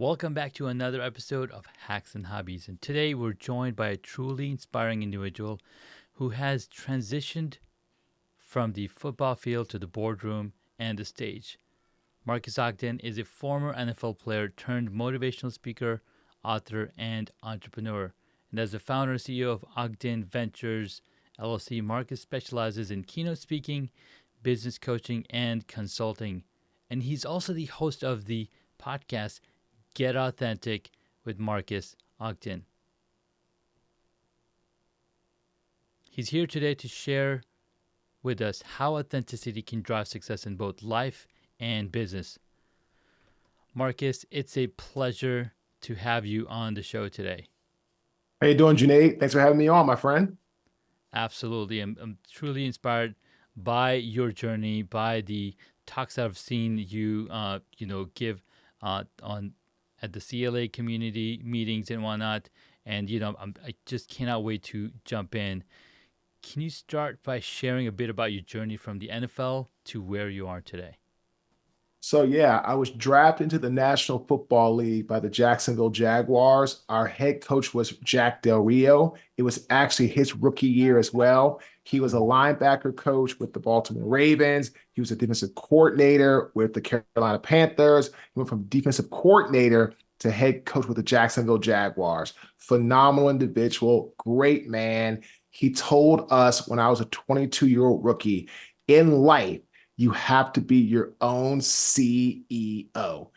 Welcome back to another episode of Hacks and Hobbies. And today we're joined by a truly inspiring individual who has transitioned from the football field to the boardroom and the stage. Marcus Ogden is a former NFL player turned motivational speaker, author, and entrepreneur. And as the founder and CEO of Ogden Ventures LLC, Marcus specializes in keynote speaking, business coaching, and consulting. And he's also the host of the podcast Get Authentic with Marcus Ogden. He's here today to share with us how authenticity can drive success in both life and business. Marcus, it's a pleasure to have you on the show today. How you doing, Junaid? Thanks for having me on, my friend. Absolutely. I'm truly inspired by your journey, by the talks that I've seen you, give on at the CLA community meetings and whatnot. And, I just cannot wait to jump in. Can you start by sharing a bit about your journey from the NFL to where you are today? So yeah, I was drafted into the National Football League by the Jacksonville Jaguars. Our head coach was Jack Del Rio. It was actually his rookie year as well. He was a linebacker coach with the Baltimore Ravens. He was a defensive coordinator with the Carolina Panthers. He went from defensive coordinator to head coach with the Jacksonville Jaguars. Phenomenal individual, great man. He told us when I was a 22-year-old rookie, in life, you have to be your own CEO.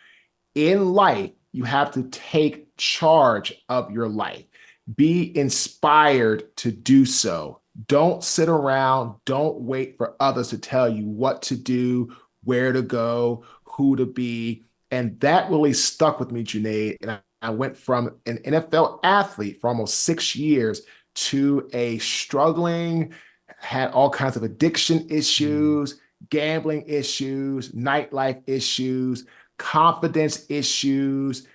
In life, you have to take charge of your life. Be inspired to do so. Don't sit around. Don't wait for others to tell you what to do, where to go, who to be. And that really stuck with me, Junaid. And I went from an NFL athlete for almost 6 years to a struggling, had all kinds of addiction issues, gambling issues, nightlife issues, confidence issues,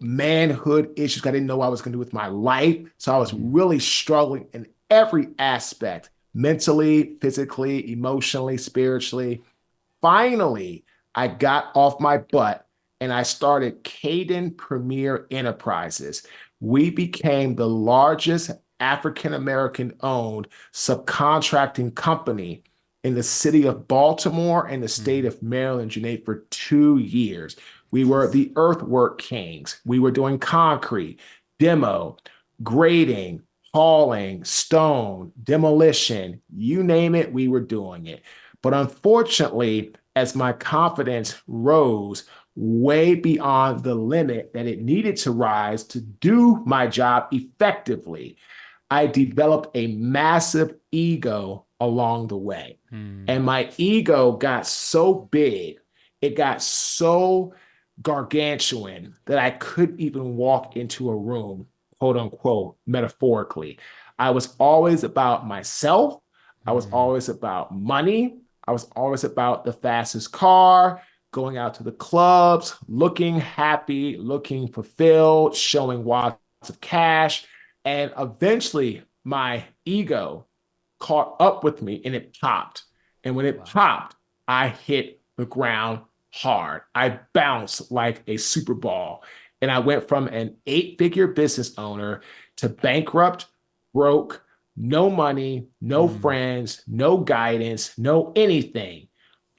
manhood issues. I didn't know what I was going to do with my life. So I was really struggling in every aspect, mentally, physically, emotionally, spiritually. Finally, I got off my butt and I started Caden Premier Enterprises. We became the largest African American owned subcontracting company in the city of Baltimore and the state of Maryland, Junaid, for 2 years. We were the earthwork kings. We were doing concrete, demo, grading, hauling, stone, demolition, you name it, we were doing it. But unfortunately, as my confidence rose way beyond the limit that it needed to rise to do my job effectively, I developed a massive ego along the way. And my ego got so big, it got so gargantuan that I couldn't even walk into a room, quote unquote, metaphorically. I was always about myself. I was always about money. I was always about the fastest car, going out to the clubs, looking happy, looking fulfilled, showing lots of cash. And eventually, my ego caught up with me and it popped. And when it popped, I hit the ground hard. I bounced like a super ball. And I went from an 8-figure business owner to bankrupt, broke, no money, no friends, no guidance, no anything,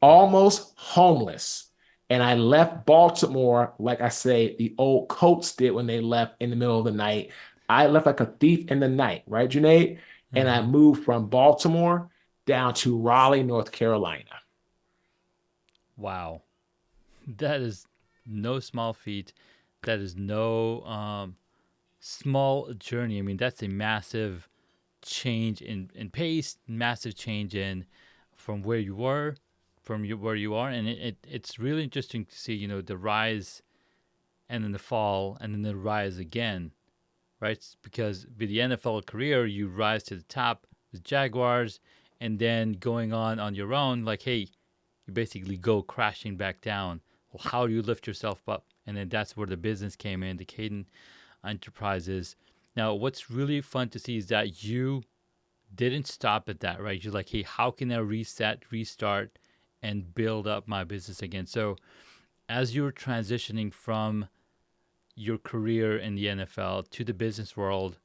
almost homeless. And I left Baltimore, like I say, the old Colts did when they left in the middle of the night. I left like a thief in the night, right, Junaid? And I moved from Baltimore down to Raleigh, North Carolina. Wow. That is no small feat. That is no small journey. I mean, that's a massive change in pace, massive change in from where you were, where you are. And it's really interesting to see, the rise and then the fall and then the rise again, right? Because with the NFL career, you rise to the top with Jaguars and then going on your own, like, hey, you basically go crashing back down. Well, how do you lift yourself up? And then that's where the business came in, the Caden Enterprises. Now, what's really fun to see is that you didn't stop at that, right? You're like, hey, how can I reset, restart, and build up my business again? So as you're transitioning from your career in the NFL to the business world,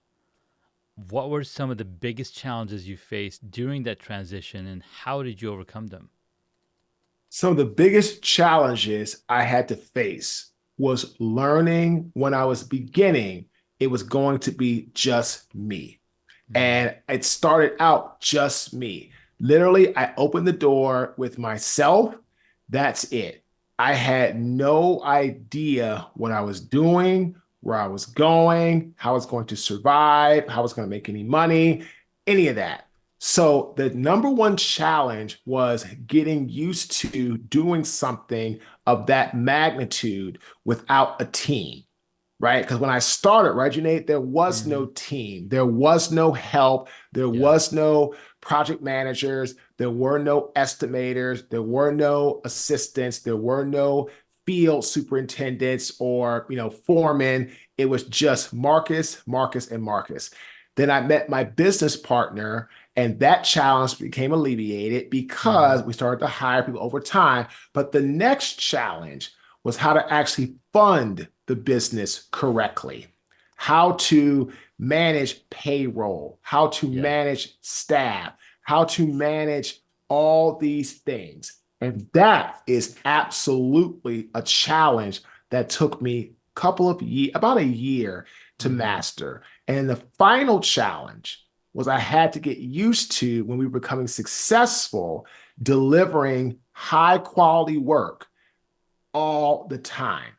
what were some of the biggest challenges you faced during that transition and how did you overcome them? Some of the biggest challenges I had to face was learning when I was beginning, it was going to be just me. Mm, And it started out just me. Literally, I opened the door with myself. That's it. I had no idea what I was doing, where I was going, how I was going to survive, how I was going to make any money, any of that. So, the number one challenge was getting used to doing something of that magnitude without a team, right? Because when I started, right, Junaid, there was mm-hmm. no team, there was no help, there Yeah. was no project managers, there were no estimators, there were no assistants, there were no field superintendents or foremen. It was just Marcus, Marcus, and Marcus. Then I met my business partner, and that challenge became alleviated Mm-hmm. because we started to hire people over time. But the next challenge was how to actually fund the business correctly, how to manage payroll, how to Yeah. manage staff, how to manage all these things. And that is absolutely a challenge that took me a couple of years, about a year to Mm-hmm. master. And the final challenge was I had to get used to when we were becoming successful delivering high quality work all the time,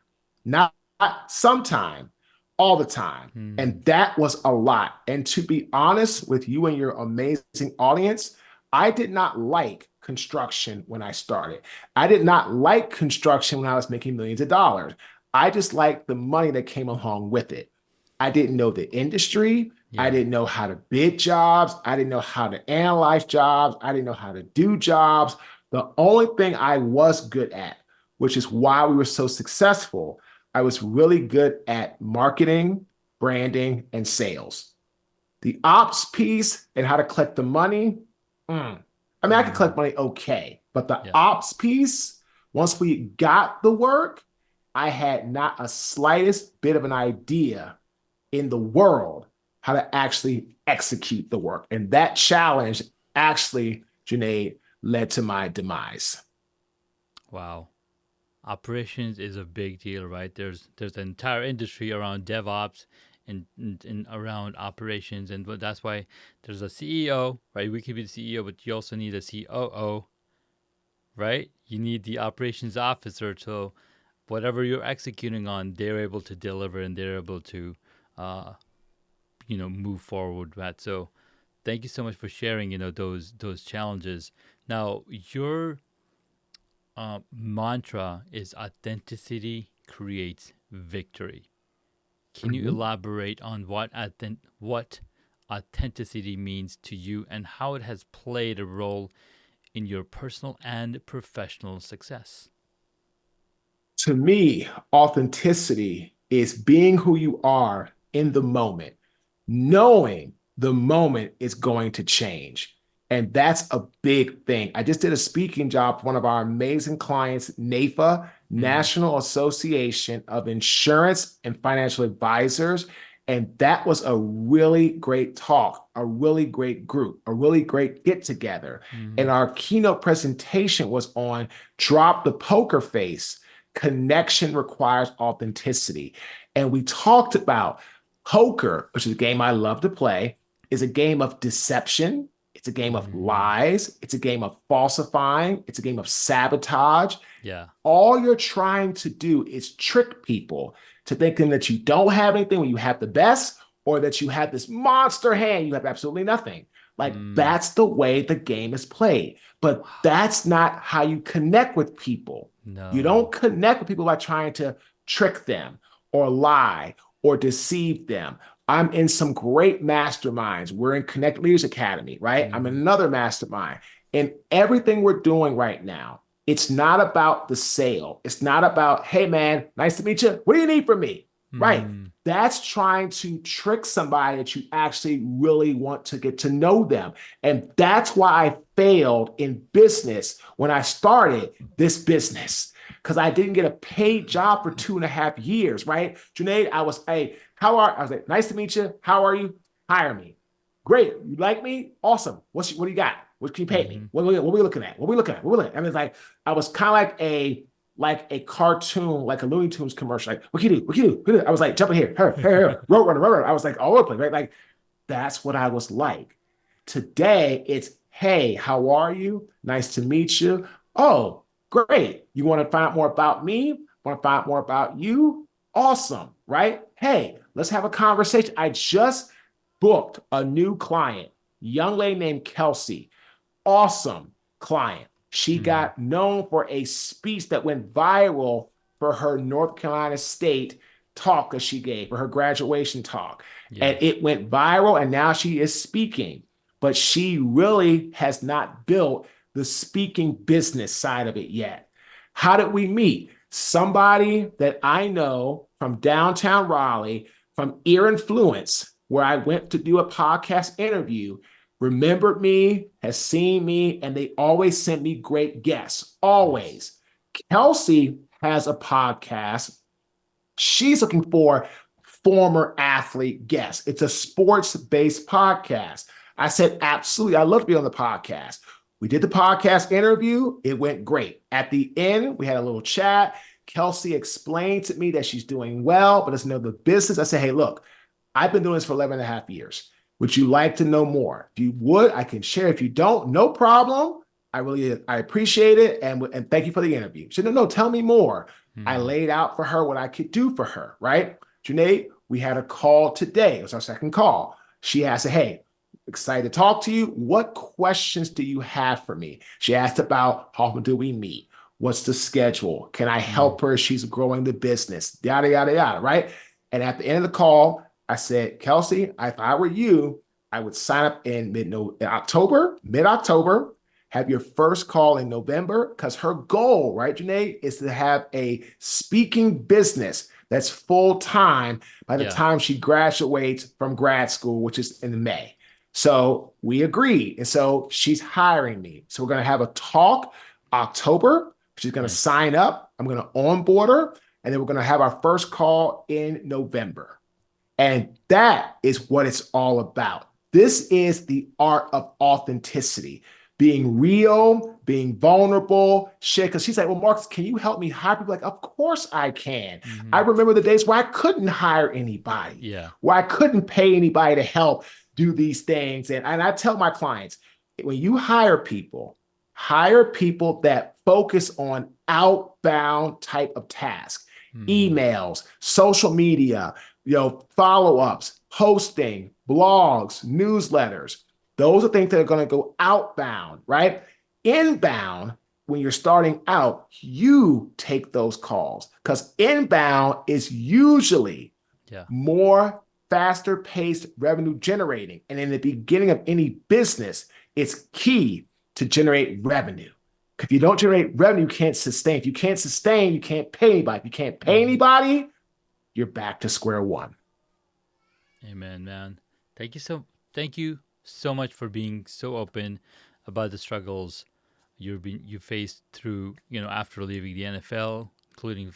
not sometime, all the time. Mm-hmm. And that was a lot. And to be honest with you and your amazing audience, I did not like construction when I started. I did not like construction when I was making millions of dollars. I just liked the money that came along with it. I didn't know the industry. I Yeah. didn't know how to bid jobs. I didn't know how to analyze jobs. I didn't know how to do jobs. The only thing I was good at, which is why we were so successful, I was really good at marketing, branding, and sales. The ops piece and how to collect the money, I mean, I could Mm-hmm. collect money okay, but the Yeah. ops piece, once we got the work, I had not a slightest bit of an idea in the world how to actually execute the work. And that challenge actually, Junaid, led to my demise. Wow. Operations is a big deal, right? There's an entire industry around DevOps and around operations, and that's why there's a CEO, right? We could be the CEO, but you also need a COO, right? You need the operations officer, so whatever you're executing on, they're able to deliver and they're able to, uh, move forward with that. So thank you so much for sharing, those challenges. Now your mantra is authenticity creates victory. Can you Mhm. elaborate on what authenticity means to you and how it has played a role in your personal and professional success? To me, authenticity is being who you are in the moment, knowing the moment is going to change. And that's a big thing. I just did a speaking job for one of our amazing clients, NAFA, Mm-hmm. National Association of Insurance and Financial Advisors. And that was a really great talk, a really great group, a really great get together. Mm-hmm. And our keynote presentation was on drop the poker face. Connection requires authenticity. And we talked about poker, which is a game I love to play, is a game of deception. It's a game of Mm-hmm. lies. It's a game of falsifying. It's a game of sabotage. Yeah. All you're trying to do is trick people to thinking that you don't have anything when you have the best, or that you have this monster hand, you have absolutely nothing. Like Mm. that's the way the game is played. But Wow. that's not how you connect with people. You don't No. connect with people by trying to trick them or lie or deceive them. I'm in some great masterminds. We're in Connect Leaders Academy, right? I'm in Mm-hmm. another mastermind. And everything we're doing right now, it's not about the sale. It's not about, hey, man, nice to meet you. What do you need from me? Right. Mm-hmm. That's trying to trick somebody that you actually really want to get to know them. And that's why I failed in business when I started this business, because I didn't get a paid job for 2.5 years, right? Junaid, I was like, nice to meet you. How are you? Hire me. Great. You like me? Awesome. What do you got? What can you pay me? Mm-hmm. What are we looking at? What are we looking at? What are we looking at? I mean, it's like, I was kind of like a cartoon, like a Looney Tunes commercial. Like, what can you do? What can you do? What can you do? I was like, jumping here, here, road runner. I was like all over the place, right? Like, that's what I was like. Today, it's, hey, how are you? Nice to meet you. Oh, great. You want to find out more about me? Want to find out more about you? Awesome, right? Hey, let's have a conversation. I just booked a new client, young lady named Kelsey. Awesome client. She Mm-hmm. got known for a speech that went viral for her North Carolina State talk that she gave for her graduation talk. Yeah. And it went viral, and now she is speaking. But she really has not built the speaking business side of it yet. How did we meet? Somebody that I know from downtown Raleigh, from Ear Influence, where I went to do a podcast interview, remembered me, has seen me, and they always send me great guests. Nice. Always. Kelsey has a podcast. She's looking for former athlete guests. It's a sports based podcast. I said, absolutely. I'd love to be on the podcast. We did the podcast interview. It went great. At the end, we had a little chat. Kelsey explained to me that she's doing well, but doesn't know the business. I said, hey, look, I've been doing this for 11 and a half years. Would you like to know more? If you would, I can share. If you don't, no problem. I appreciate it. And thank you for the interview. She said, no, tell me more. I Mm-hmm. laid out for her what I could do for her, right? Junaid, we had a call today. It was our second call. She asked, hey, excited to talk to you. What questions do you have for me? She asked about how often do we meet? What's the schedule? Can I Mm-hmm. help her? She's growing the business, yada, yada, yada, right? And at the end of the call, I said, Kelsey, if I were you, I would sign up in mid-October, have your first call in November, because her goal, right, Janae, is to have a speaking business that's full time by the Yeah. time she graduates from grad school, which is in May. So we agreed. And so she's hiring me. So we're going to have a talk October. She's going to Nice. sign up. I'm going to onboard her. And then we're going to have our first call in November. And that is what it's all about. This is the art of authenticity, being real, being vulnerable. Shit, because she's like, well, Marcus, can you help me hire people? Like, of course I can. I Mm-hmm. remember the days where I couldn't hire anybody, Yeah. where I couldn't pay anybody to help do these things. And I tell my clients, when you hire people that focus on outbound type of tasks, Mm-hmm. emails, social media, follow-ups, posting, blogs, newsletters. Those are things that are going to go outbound, right? Inbound, when you're starting out, you take those calls because inbound is usually Yeah. more faster paced revenue generating. And in the beginning of any business, it's key to generate revenue. If you don't generate revenue, you can't sustain. If you can't sustain, you can't pay anybody. If you can't pay Mm-hmm. anybody, you're back to square one. Amen, man. Thank you so. Thank you so much for being so open about the struggles you faced through, after leaving the NFL, including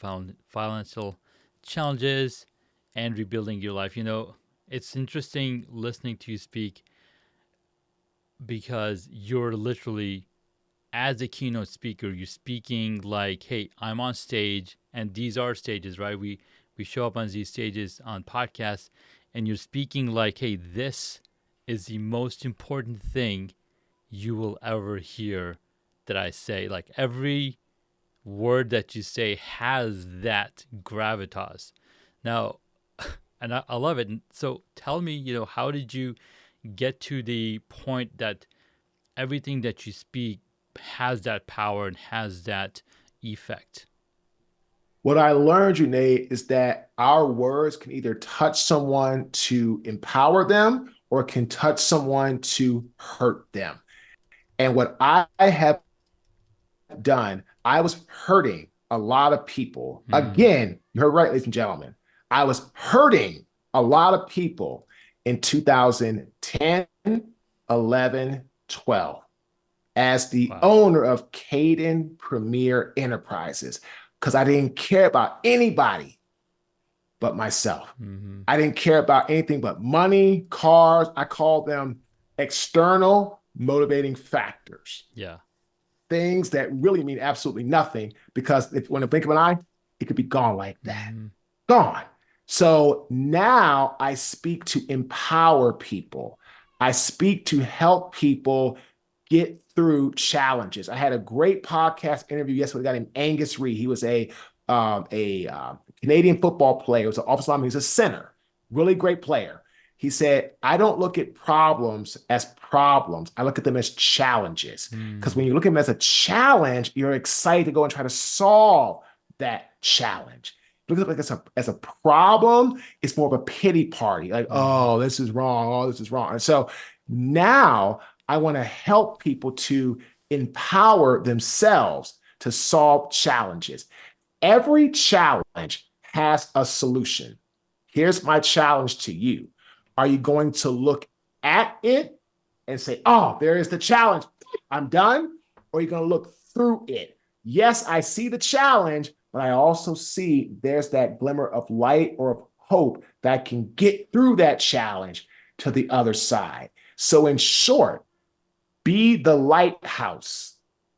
financial challenges and rebuilding your life. It's interesting listening to you speak because you're literally, as a keynote speaker, you're speaking like, hey, I'm on stage, and these are stages, right? We show up on these stages on podcasts, and you're speaking like, hey, this is the most important thing you will ever hear that I say. Like, every word that you say has that gravitas. Now, and I love it. And so tell me, how did you get to the point that everything that you speak has that power and has that effect? What I learned, Junaid, is that our words can either touch someone to empower them or can touch someone to hurt them. And what I have done, I was hurting a lot of people. Mm, Again, you heard right, ladies and gentlemen. I was hurting a lot of people in 2010, 11, 12 as the wow. owner of Caden Premier Enterprises. because I didn't care about anybody but myself. Mm-hmm. I didn't care about anything but money, cars. I call them external motivating factors, Yeah. things that really mean absolutely nothing because if when I blink of an eye, it could be gone like that. Mm-hmm. Gone. So now I speak to empower people. I speak to help people get through challenges. I had a great podcast interview yesterday with a guy named Angus Reid. He was a Canadian football player. He was an offensive lineman. He was a center, really great player. He said, I don't look at problems as problems. I look at them as challenges. Because Mm. when you look at them as a challenge, you're excited to go and try to solve that challenge. Look at it like as a problem, it's more of a pity party. Like, Mm-hmm. oh, this is wrong. Oh, this is wrong. And so now I want to help people to empower themselves to solve challenges. Every challenge has a solution. Here's my challenge to you. Are you going to look at it and say, oh, there is the challenge, I'm done? Or are you going to look through it? Yes, I see the challenge, but I also see there's that glimmer of light or of hope that can get through that challenge to the other side. So, in short, be the lighthouse,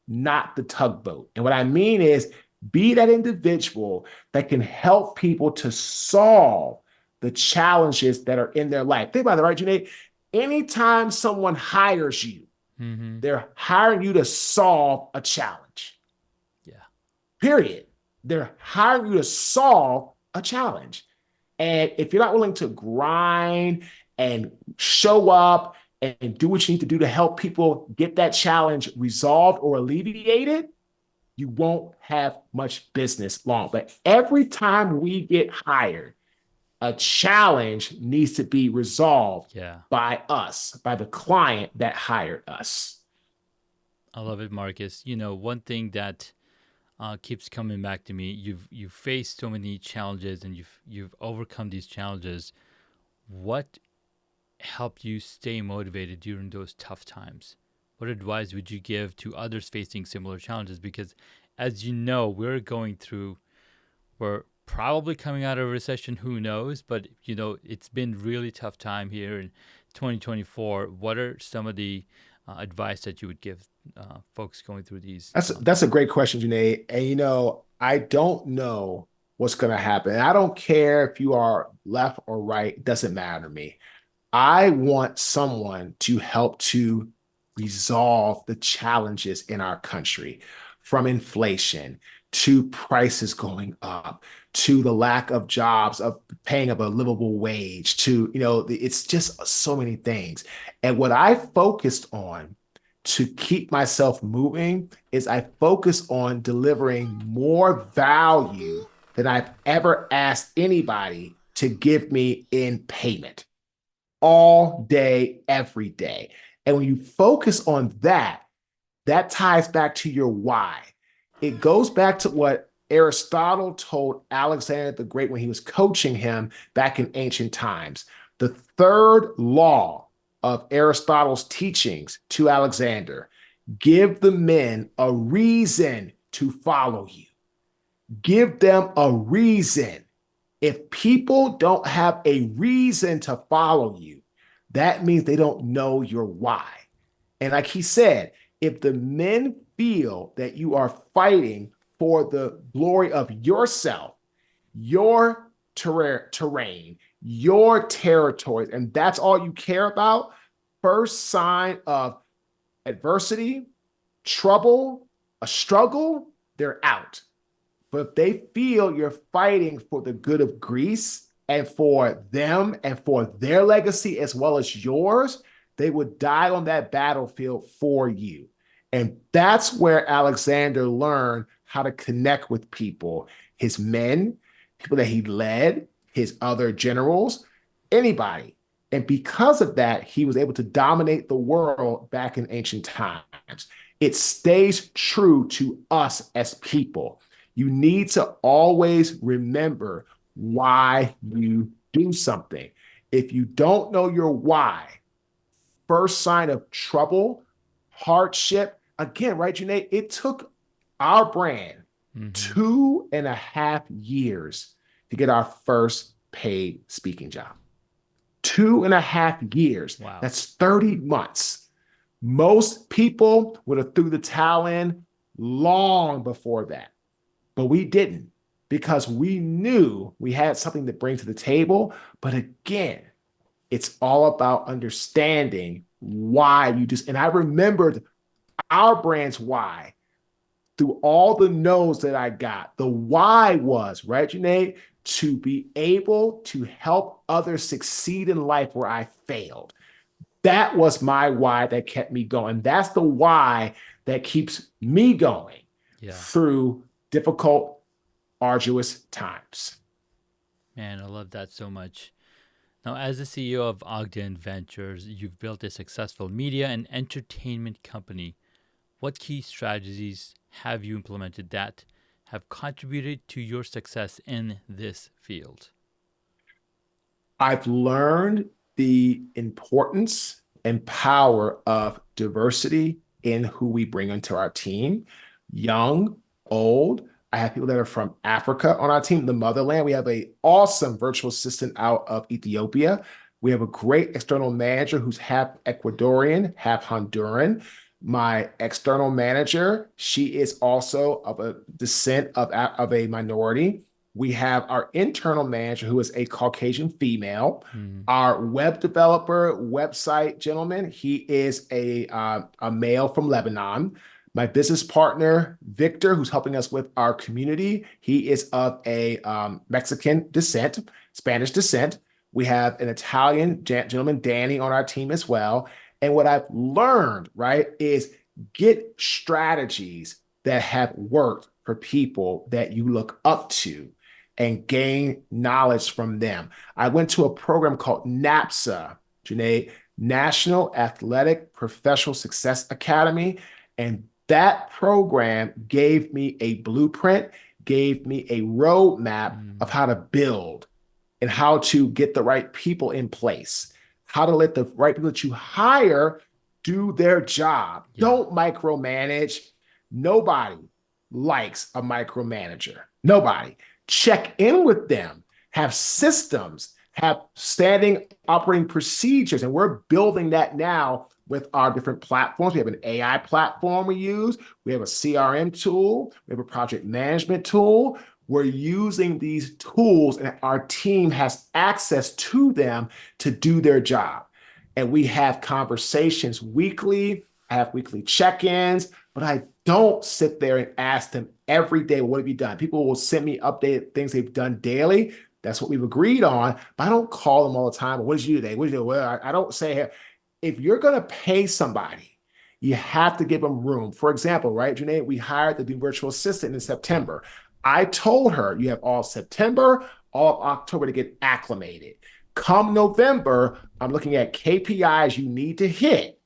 not the tugboat. And what I mean is, be that individual that can help people to solve the challenges that are in their life. Think about it, right, Junaid? Anytime someone hires you, Mm-hmm. they're hiring you to solve a challenge, Yeah. period. They're hiring you to solve a challenge. And if you're not willing to grind and show up and do what you need to do to help people get that challenge resolved or alleviated, you won't have much business long. But every time we get hired, a challenge needs to be resolved Yeah. by us, by the client that hired us. I love it, Marcus. One thing that keeps coming back to me. You've faced so many challenges, and you've overcome these challenges. What helped you stay motivated during those tough times? What advice would you give to others facing similar challenges? Because, as you know, we're probably coming out of a recession. Who knows? But it's been really tough time here in 2024. What are some of the advice that you would give folks going through these? That's a great question, Junaid. And I don't know what's going to happen. And I don't care if you are left or right, it doesn't matter to me. I want someone to help to resolve the challenges in our country, from inflation to prices going up to the lack of jobs, of paying of a livable wage to, it's just so many things. And what I focused on to keep myself moving is I focus on delivering more value than I've ever asked anybody to give me in payment all day, every day. And when you focus on that, that ties back to your why. It goes back to what Aristotle told Alexander the Great when he was coaching him back in ancient times. The third law of Aristotle's teachings to Alexander: give the men a reason to follow you. Give them a reason. If people don't have a reason to follow you, that means they don't know your why. And like he said, if the men feel that you are fighting for the glory of yourself, your terrain, your territories, and that's all you care about, first sign of adversity, trouble, a struggle, they're out. But if they feel you're fighting for the good of Greece and for them and for their legacy as well as yours, they would die on that battlefield for you. And that's where Alexander learned how to connect with people, his men, people that he led, his other generals, anybody. And because of that, he was able to dominate the world back in ancient times. It stays true to us as people. You need to always remember why you do something. If you don't know your why, first sign of trouble, hardship, again, right, Junaid? It took our brand, Mm-hmm. 2.5 years to get our first paid speaking job. 2.5 years. Wow. That's 30 months. Most people would have threw the towel in long before that, but we didn't because we knew we had something to bring to the table. But again, it's all about understanding why you just, and I remembered our brand's why through all the no's that I got. The why was, right, Junaid, to be able to help others succeed in life where I failed. That was my why that kept me going. That's the why that keeps me going Yeah. through difficult, arduous times. Man, I love that so much. Now, as the CEO of Ogden Ventures, you've built a successful media and entertainment company. What key strategies have you implemented that have contributed to your success in this field? I've learned the importance and power of diversity in who we bring into our team, young, old. I have people that are from Africa on our team, the motherland. We have an awesome virtual assistant out of Ethiopia. We have a great external manager who's half Ecuadorian, half Honduran. My external manager, she is also of a descent of a minority. We have our internal manager, who is a Caucasian female. Mm, Our web developer, website gentleman, he is a male from Lebanon. My business partner, Victor, who's helping us with our community, he is of a Mexican descent, Spanish descent. We have an Italian gentleman, Danny, on our team as well. And what I've learned, right, is get strategies that have worked for people that you look up to and gain knowledge from them. I went to a program called NAPSA, Junaid, National Athletic Professional Success Academy. And that program gave me a blueprint, gave me a roadmap of mm, how to build and how to get the right people in place, how to let the right people that you hire do their job. yeah. Don't micromanage. Nobody likes a micromanager. Nobody. Check in with them, have systems, have standing operating procedures. And we're building that now with our different platforms. We have an AI platform we use, we have a CRM tool, we have a project management tool. We're using these tools, and our team has access to them to do their job. And we have conversations weekly. I have weekly check ins, but I don't sit there and ask them every day, what have you done? People will send me updated things they've done daily. That's what we've agreed on, but I don't call them all the time. What did you do today? What did you do? Well, I don't say, hey, if you're going to pay somebody, you have to give them room. For example, right, Junaid, we hired the new virtual assistant in September. I told her you have all September, all of October to get acclimated. Come November, I'm looking at KPIs you need to hit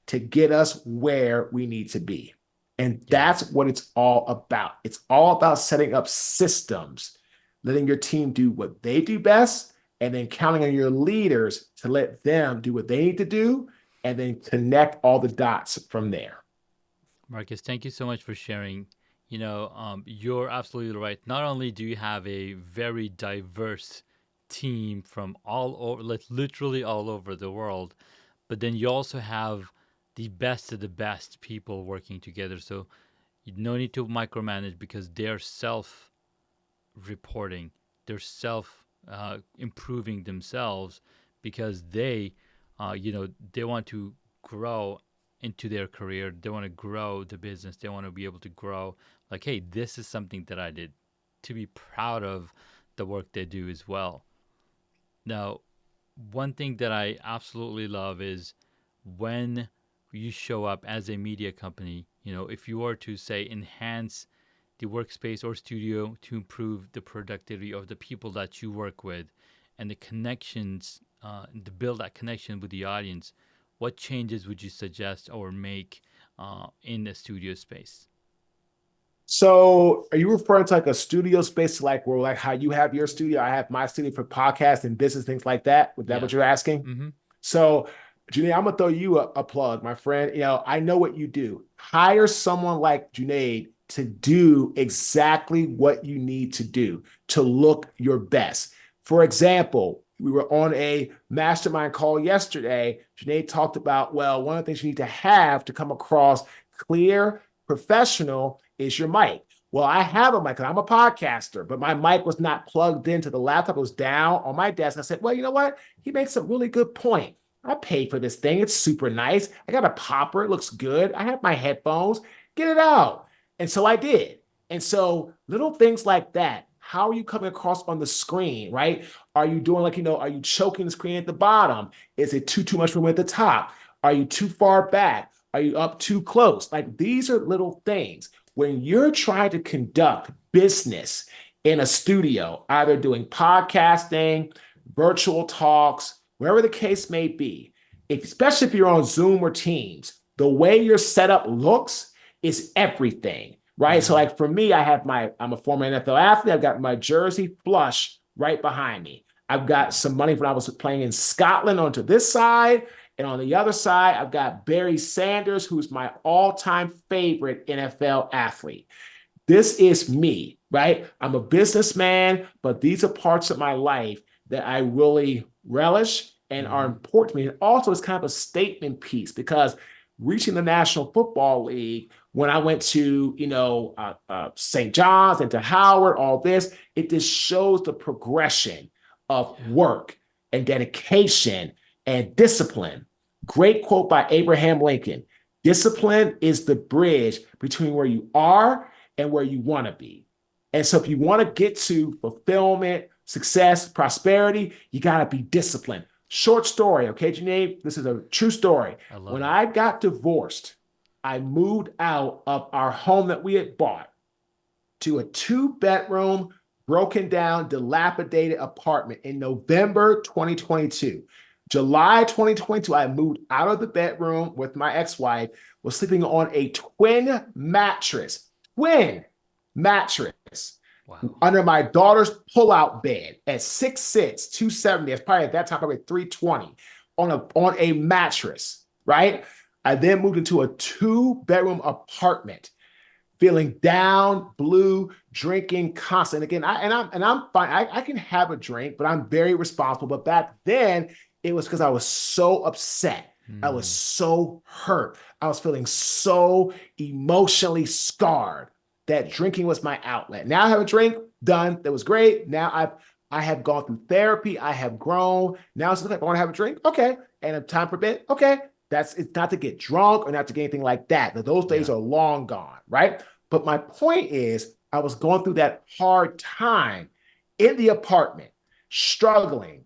to get us where we need to be. And Yeah. that's what it's all about. It's all about setting up systems, letting your team do what they do best, and then counting on your leaders to let them do what they need to do, and then connect all the dots from there. Marcus, thank you so much for sharing. You're absolutely right. Not only do you have a very diverse team from all over, like literally all over the world, but then you also have the best of the best people working together. So you no need to micromanage because they're self reporting, they're self improving themselves because they want to grow into their career. They want to grow the business. They want to be able to grow. Like, hey, this is something that I did to be proud of the work they do as well. Now, one thing that I absolutely love is when you show up as a media company, if you were to say enhance the workspace or studio to improve the productivity of the people that you work with and the connections, to build that connection with the audience, what changes would you suggest or make in the studio space? So, are you referring to like a studio space, like where like how you have your studio? I have my studio for podcast and business things like that. Was that Yeah. what you're asking? Mm-hmm. So, Junaid, I'm gonna throw you a plug, my friend. I know what you do. Hire someone like Junaid to do exactly what you need to do to look your best. For example, we were on a mastermind call yesterday. Junaid talked about, well, one of the things you need to have to come across clear, professional is your mic. Well, I have a mic because I'm a podcaster, but my mic was not plugged into the laptop. It was down on my desk. I said, well, you know what? He makes a really good point. I paid for this thing. It's super nice. I got a popper. It looks good. I have my headphones. Get it out. And so I did. And so little things like that. How are you coming across on the screen, right? Are you doing like, are you choking the screen at the bottom? Is it too much room at the top? Are you too far back? Are you up too close? Like these are little things. When you're trying to conduct business in a studio, either doing podcasting, virtual talks, wherever the case may be, especially if you're on Zoom or Teams, the way your setup looks is everything, right? So, Mm-hmm. like for me, I'm a former NFL athlete. I've got my jersey flush right behind me. I've got some money when I was playing in Scotland onto this side. And on the other side, I've got Barry Sanders, who's my all-time favorite NFL athlete. This is me, right? I'm a businessman, but these are parts of my life that I really relish and are Mm-hmm. important to me. And also, it's kind of a statement piece because reaching the National Football League, when I went to, St. John's and to Howard, all this, it just shows the progression of Yeah. work and dedication and discipline. Great quote by Abraham Lincoln. Discipline is the bridge between where you are and where you want to be. And so if you want to get to fulfillment, success, prosperity, you got to be disciplined. Short story, okay, Junaid? This is a true story. I love When it. I got divorced, I moved out of our home that we had bought to a two-bedroom, broken down, dilapidated apartment in November 2022. July 2022, I moved out of the bedroom with my ex-wife, was sleeping on a twin mattress Wow. under my daughter's pull-out bed at 6'6", 270. It's probably at that time probably 320 on a mattress, right? I then moved into a two-bedroom apartment, feeling down, blue, drinking constant. Again, I'm fine. I can have a drink, but I'm very responsible. But back then, it was because I was so upset. I was Mm. so hurt. I was feeling so emotionally scarred that drinking was my outlet. Now I have a drink done. That was great. Now I have gone through therapy. I have grown. Now it's like I want to have a drink. Okay. And if time permit, okay. It's not to get drunk or not to get anything like that. Those days Yeah. are long gone, right? But my point is, I was going through that hard time in the apartment, struggling,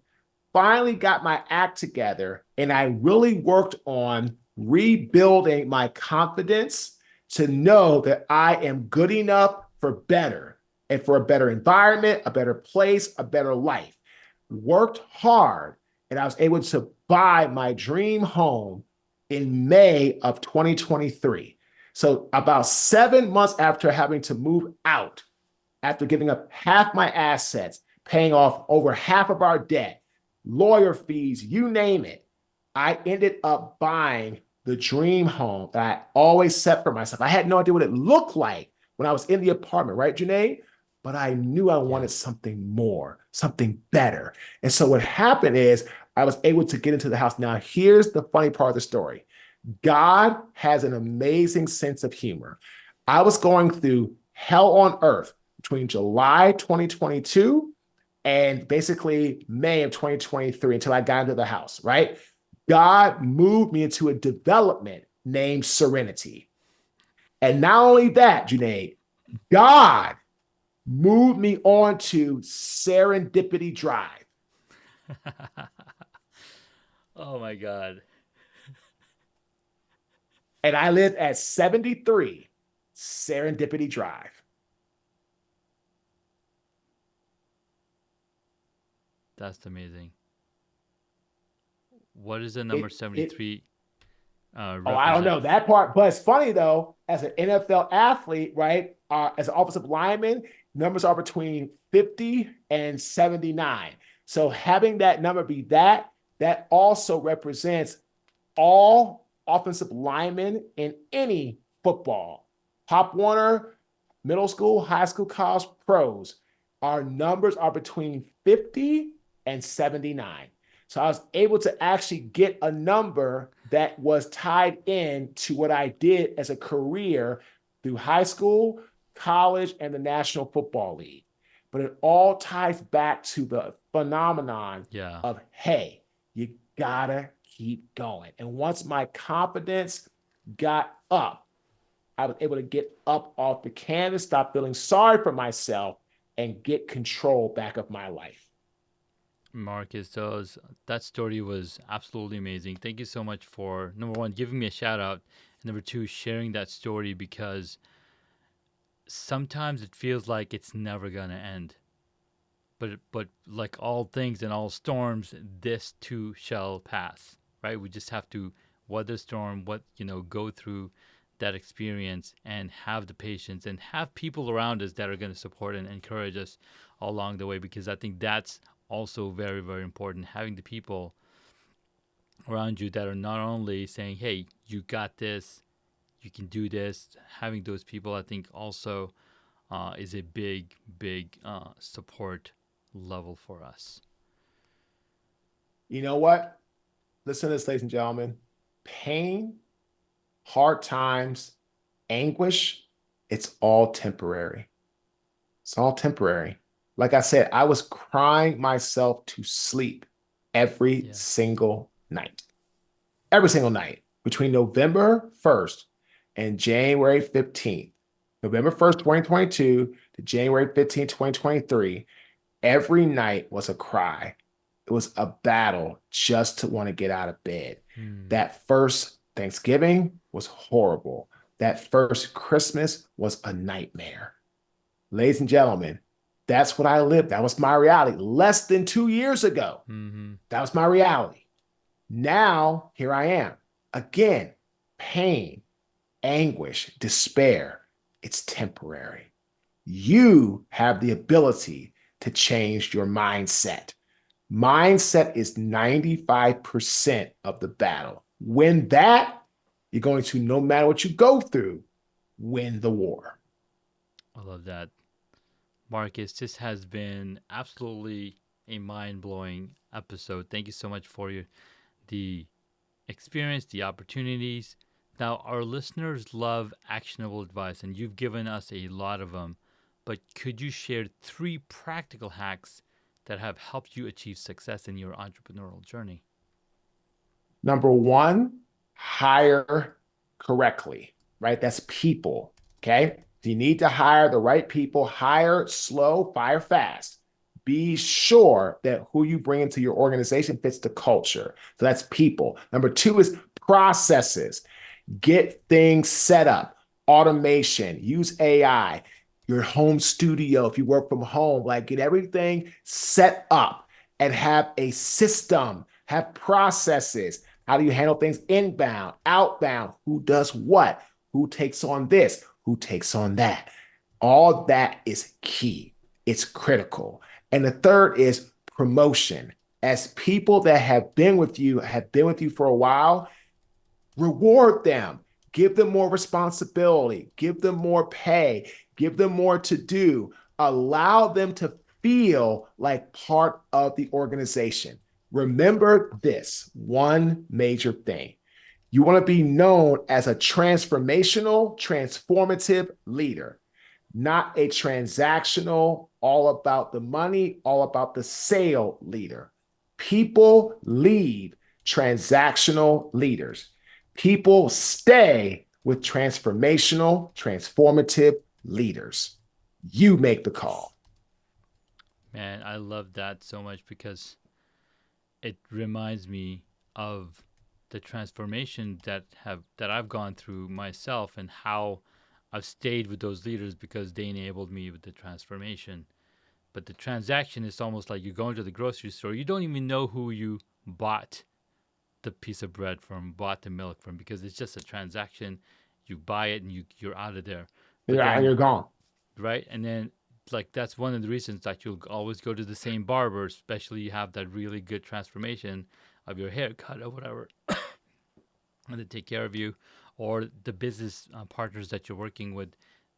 finally got my act together, and I really worked on rebuilding my confidence to know that I am good enough for better and for a better environment, a better place, a better life. Worked hard, and I was able to buy my dream home in May of 2023. So, about 7 months after having to move out, after giving up half my assets, paying off over half of our debt, lawyer fees, you name it, I ended up buying the dream home that I always set for myself. I had no idea what it looked like when I was in the apartment, right, Junaid? But I knew I wanted Yes. something more, something better. And so what happened is I was able to get into the house. Now, here's the funny part of the story. God has an amazing sense of humor. I was going through hell on earth between July 2022 and basically May of 2023 until I got into the house, right? God moved me into a development named Serenity. And not only that, Junaid, God moved me on to Serendipity Drive. Oh my God. And I lived at 73 Serendipity Drive. That's amazing. What is the number It 73 Oh, I don't represent? know that part, but it's funny though. As an NFL athlete, right? As an offensive lineman, numbers are between 50 and 79. So having that number be that also represents all offensive linemen in any football. Pop Warner, middle school, high school, college, pros, our numbers are between 50 and 79. So I was able to actually get a number that was tied in to what I did as a career through high school, college, and the National Football League. But it all ties back to the phenomenon Yeah. of, hey, you gotta keep going. And once my confidence got up, I was able to get up off the canvas, stop feeling sorry for myself, and get control back of my life. Marcus, that story was absolutely amazing. Thank you so much for number one, giving me a shout out, and number two, sharing that story because sometimes it feels like it's never gonna end. But like all things and all storms, this too shall pass. Right? We just have to weather storm, go through that experience and have the patience and have people around us that are going to support and encourage us along the way because I think that's also very, very important. Having the people around you that are not only saying, hey, you got this, you can do this, having those people, I think also is a big, big support level for us. You know what? Listen to this, ladies and gentlemen. Pain, hard times, anguish, it's all temporary. It's all temporary. Like I said, I was crying myself to sleep every Yeah. single night. Every single night between November 1st and January 15th. November 1st, 2022 to January 15th, 2023. Every night was a cry. It was a battle just to want to get out of bed. Hmm. That first Thanksgiving was horrible. That first Christmas was a nightmare. Ladies and gentlemen, that's what I lived. That was my reality less than 2 years ago. Mm-hmm. That was my reality. Now, here I am. Again, pain, anguish, despair. It's temporary. You have the ability to change your mindset. Mindset is 95% of the battle. Win that, you're going to, no matter what you go through, win the war. I love that. Marcus, this has been absolutely a mind blowing episode. Thank you so much for the experience, the opportunities. Now, our listeners love actionable advice, and you've given us a lot of them. But could you share three practical hacks that have helped you achieve success in your entrepreneurial journey? Number one, hire correctly, right? That's people. Okay. If you need to hire the right people, hire slow, fire fast. Be sure that who you bring into your organization fits the culture. So that's people. Number two is processes. Get things set up, automation, use AI, your home studio, if you work from home, like get everything set up and have a system, have processes. How do you handle things inbound, outbound? Who does what? Who takes on this? Who takes on that? All that is key. It's critical. And the third is promotion. As people that have been with you for a while, reward them, give them more responsibility, give them more pay, give them more to do, allow them to feel like part of the organization. Remember this one major thing. You want to be known as a transformative leader, not a transactional, all about the money, all about the sale leader. People leave transactional leaders. People stay with transformative leaders. You make the call. Man, I love that so much because it reminds me of the transformation that I've gone through myself and how I've stayed with those leaders because they enabled me with the transformation. But the transaction is almost like you go into the grocery store, you don't even know who you bought the piece of bread from, bought the milk from, because it's just a transaction. You buy it and you're out of there. But then, You're gone. right, and then like that's one of the reasons that you'll always go to the same barber, especially you have that really good transformation of your haircut or whatever, and they take care of you, or the business partners that you're working with,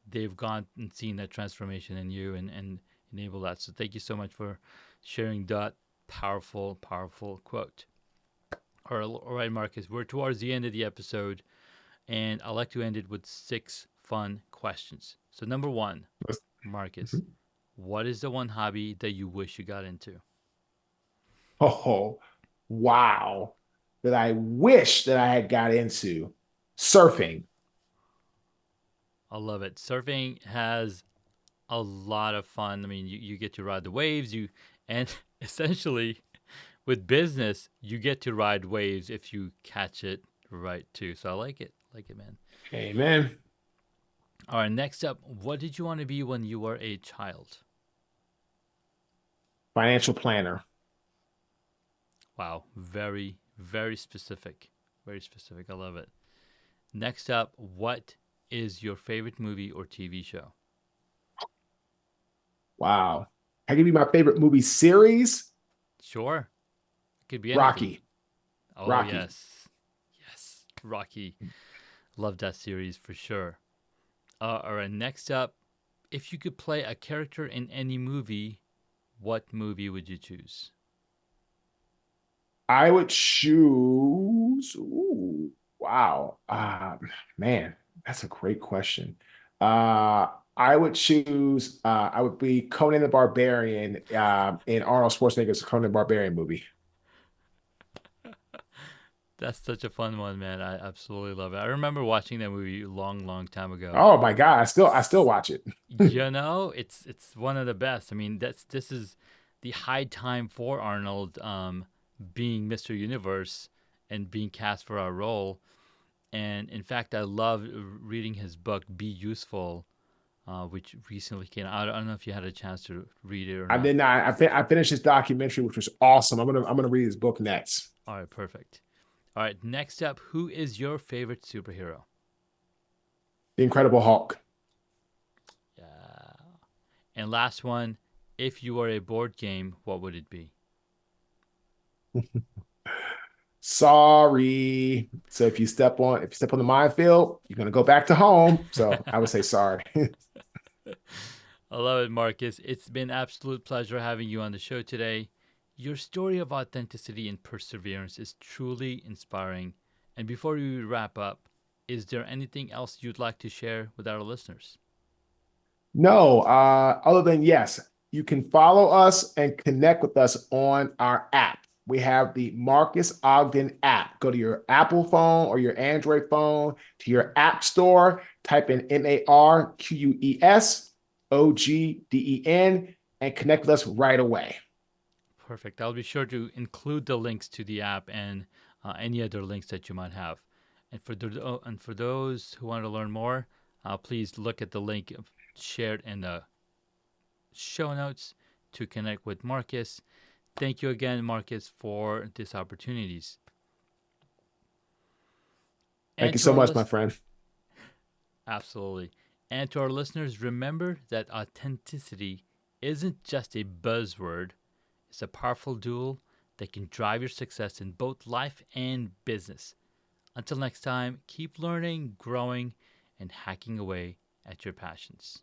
they've gone and seen that transformation in you and enable that. So thank you so much for sharing that powerful, powerful quote. All right, Marcus, we're towards the end of the episode, and I like to end it with 6 fun questions. So, number one, Marcus, Mhm. what is the one hobby that you wish you got into? Oh, wow. That I wish that I had got into surfing. I love it. Surfing has a lot of fun. I mean, you get to ride the waves, and essentially with business, you get to ride waves if you catch it right too. So I like it. Like it, man. Amen. All right, next up, what did you want to be when you were a child? Financial planner. Wow, very, very specific. Very specific. I love it. Next up, what is your favorite movie or TV show? Wow. I give you my favorite movie series, Sure, it could be anything. Rocky. Oh, Rocky. yes. Yes, Rocky. Love that series for sure. All right, next up, if you could play a character in any movie, what movie would you choose? I would choose. Ooh, wow. Man, that's a great question. Uh, I would choose. I would be Conan the Barbarian in Arnold Schwarzenegger's Conan the Barbarian movie. That's such a fun one, man. I absolutely love it. I remember watching that movie a long, long time ago. Oh my God, I still watch it. It's one of the best. I mean, this is the high time for Arnold being Mr. Universe and being cast for our role. And in fact, I love reading his book, Be Useful, which recently came out. I don't know if you had a chance to read it or I not. did not. I finished this documentary, which was awesome. I'm gonna read his book next. All right, perfect. All right, next up, who is your favorite superhero? The Incredible Hulk. Yeah. And last one, if you were a board game, what would it be? Sorry. So if you step on the minefield, you're gonna go back to home. So I would say sorry. I love it, Marcus. It's been an absolute pleasure having you on the show today. Your story of authenticity and perseverance is truly inspiring. And before we wrap up, is there anything else you'd like to share with our listeners? No, other than yes, you can follow us and connect with us on our app. We have the Marcus Ogden app. Go to your Apple phone or your Android phone to your app store, type in MarquusOgden and connect with us right away. Perfect. I'll be sure to include the links to the app and any other links that you might have. And for those who want to learn more, please look at the link shared in the show notes to connect with Marcus. Thank you again, Marcus, for these opportunities. Thank And you to so our much, my list, friend. absolutely. And to our listeners, remember that authenticity isn't just a buzzword; it's a powerful tool that can drive your success in both life and business. Until next time, keep learning, growing, and hacking away at your passions.